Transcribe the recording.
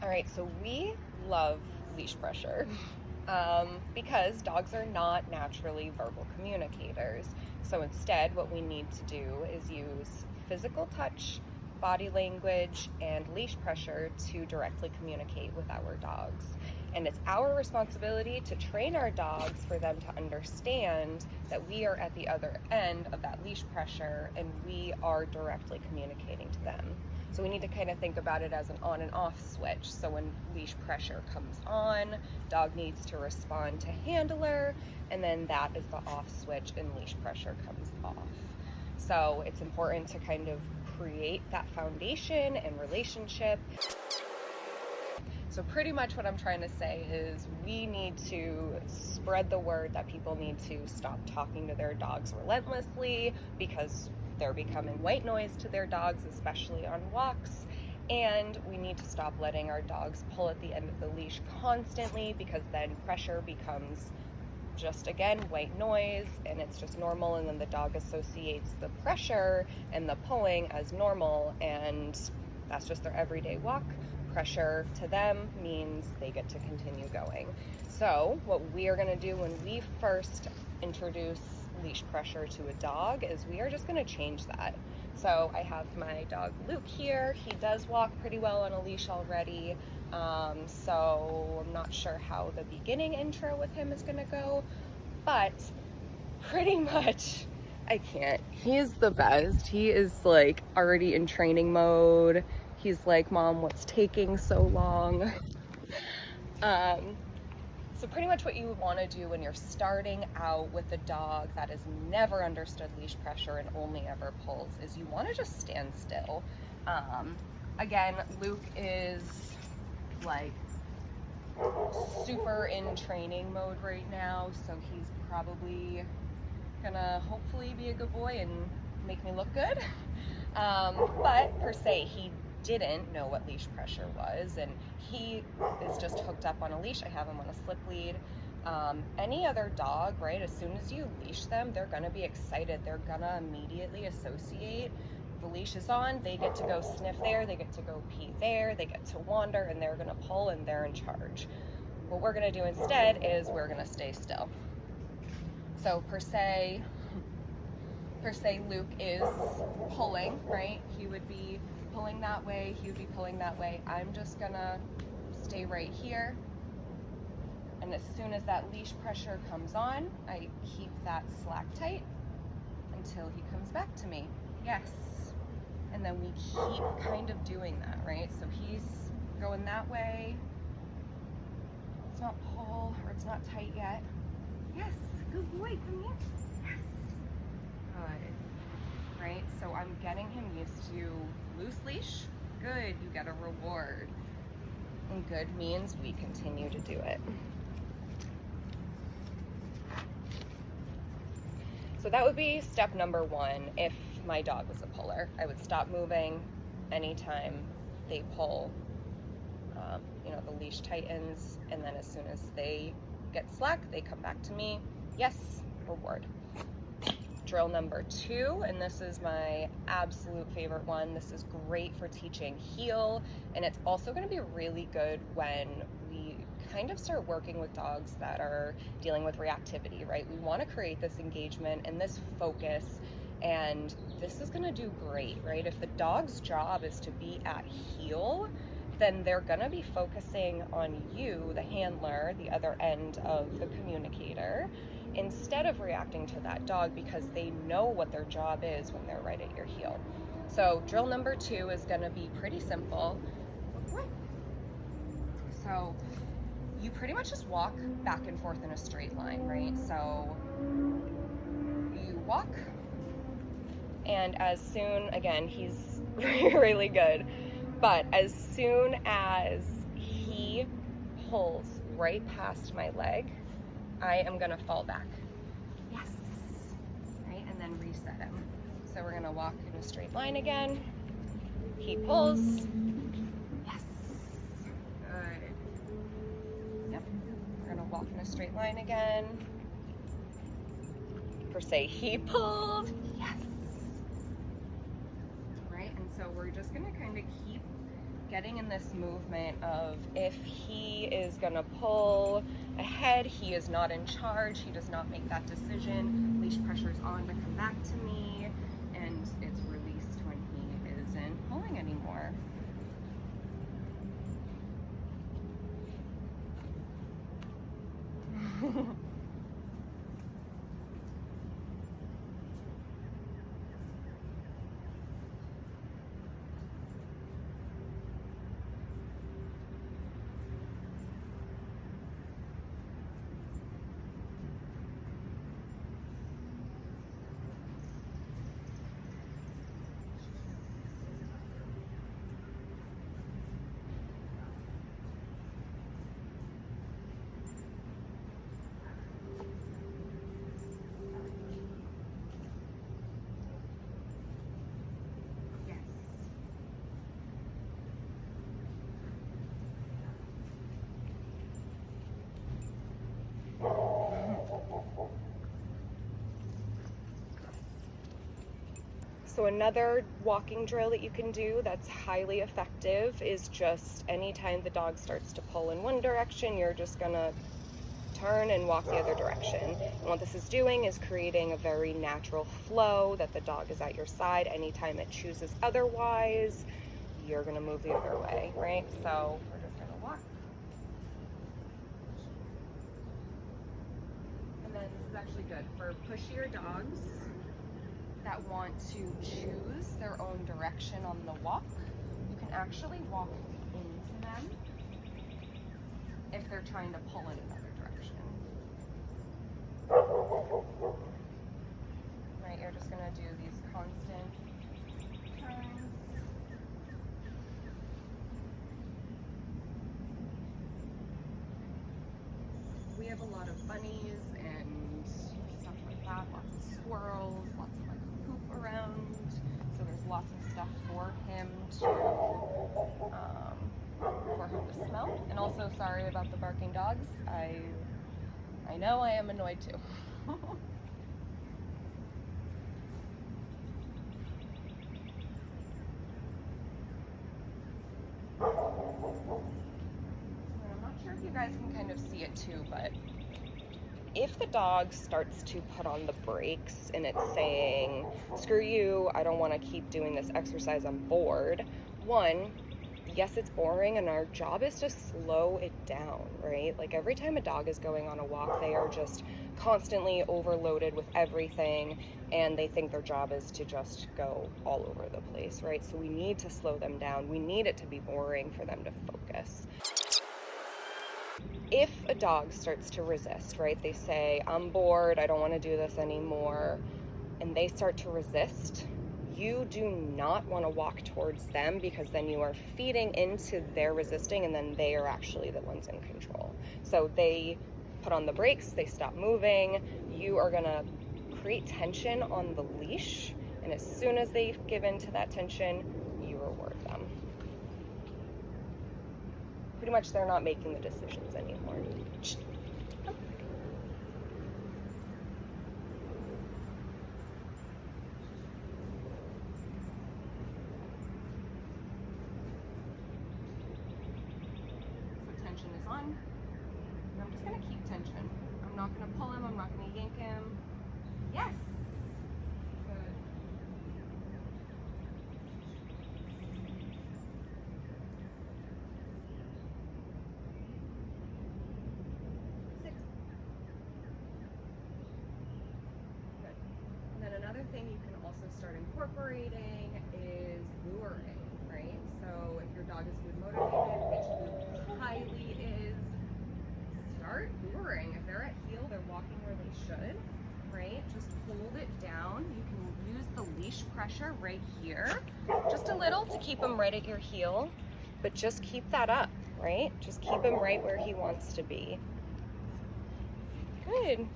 All right, so we love leash pressure because dogs are not naturally verbal communicators. So instead, what we need to do is use physical touch, body language, and leash pressure to directly communicate with our dogs. And it's our responsibility to train our dogs for them to understand that we are at the other end of that leash pressure and we are directly communicating to them. So we need to kind of think about it as an on and off switch. So when leash pressure comes on, dog needs to respond to handler, and then that is the off switch and leash pressure comes off. So it's important to kind of create that foundation and relationship. So pretty much what I'm trying to say is we need to spread the word that people need to stop talking to their dogs relentlessly because they're becoming white noise to their dogs, especially on walks. And we need to stop letting our dogs pull at the end of the leash constantly because then pressure becomes just, again, white noise, and it's just normal, and then the dog associates the pressure and the pulling as normal, and that's just their everyday walk. Pressure to them means they get to continue going. So what we are going to do when we first introduce leash pressure to a dog is we are just going to change that. So I have my dog Luke here. He does walk pretty well on a leash already. So I'm not sure how the beginning intro with him is going to go, but pretty much I can't. He's the best. He is like already in training mode. He's like, Mom, what's taking so long? So pretty much what you want to do when you're starting out with a dog that has never understood leash pressure and only ever pulls is you want to just stand still. Again, Luke is like super in training mode right now, so he's probably gonna hopefully be a good boy and make me look good. But per se, he didn't know what leash pressure was, and he is just hooked up on a leash. I have him on a slip lead. Any other dog, right, as soon as you leash them, they're gonna be excited. They're gonna immediately associate the leash is on, they get to go sniff there, they get to go pee there, they get to wander, and they're gonna pull and they're in charge. What we're gonna do instead is we're gonna stay still. So per se, Luke is pulling, right? He would be pulling that way, he would be pulling that way. I'm just gonna stay right here. And as soon as that leash pressure comes on, I keep that slack tight until he comes back to me. Yes. And then we keep kind of doing that, right? So he's going that way. It's not pull or it's not tight yet. Yes, good boy, come here. Yes. Good. Right, so I'm getting him used to loose leash. Good, you get a reward. And good means we continue to do it. So that would be step number one. If my dog was a puller, I would stop moving anytime they pull. The leash tightens, and then as soon as they get slack, they come back to me. Yes, reward. Drill number two, and this is my absolute favorite one. This is great for teaching heel, and it's also going to be really good when we kind of start working with dogs that are dealing with reactivity, right? We want to create this engagement and this focus, and this is going to do great, right? If the dog's job is to be at heel, then they're going to be focusing on you, the handler, the other end of the communicator, instead of reacting to that dog because they know what their job is when they're right at your heel. So drill number two is going to be pretty simple. So you pretty much just walk back and forth in a straight line, right? So you walk, and as soon, again, he's really good, but as soon as he pulls right past my leg, I am gonna fall back. Yes, right, and then reset him. So we're gonna walk in a straight line again. He pulls. Yes, good. Yep, we're gonna walk in a straight line again. Per se, he pulled. Yes. Right, and so we're just gonna kind of keep getting in this movement of if he is gonna pull ahead, he is not in charge, he does not make that decision. Leash pressure's on to come back to me, and it's released when he isn't pulling anymore. So another walking drill that you can do that's highly effective is just anytime the dog starts to pull in one direction, you're just gonna turn and walk the other direction. And what this is doing is creating a very natural flow that the dog is at your side. Anytime it chooses otherwise, you're gonna move the other way, right? So we're just gonna walk. And then this is actually good for pushier dogs that want to choose their own direction on the walk. You can actually walk into them if they're trying to pull in another direction. Right, you're just gonna do these constant turns. We have a lot of bunnies and stuff like that, lots of squirrels, lots of like poop around, so there's lots of stuff for him to smell. And also, sorry about the barking dogs. I know I am annoyed too. And I'm not sure if you guys can kind of see it too, but if the dog starts to put on the brakes and it's saying, screw you, I don't want to keep doing this exercise, I'm bored. One, yes, it's boring, and our job is to slow it down, right? Like every time a dog is going on a walk, they are just constantly overloaded with everything, and they think their job is to just go all over the place, right? So we need to slow them down. We need it to be boring for them to focus. If a dog starts to resist, right, they say, I'm bored, I don't want to do this anymore, and they start to resist, you do not want to walk towards them, because then you are feeding into their resisting, and then they are actually the ones in control. So they put on the brakes, they stop moving, you are going to create tension on the leash, and as soon as they give in to that tension, you reward them. Pretty much they're not making the decisions anymore. So tension is on, and I'm just gonna keep tension. I'm not gonna pull him, I'm not gonna yank him. Yes! Good. Another thing you can also start incorporating is luring, right? So if your dog is food motivated, which Luke highly is, start luring. If they're at heel, they're walking where they should, right? Just hold it down. You can use the leash pressure right here, just a little to keep him right at your heel, but just keep that up, right? Just keep him right where he wants to be. Good.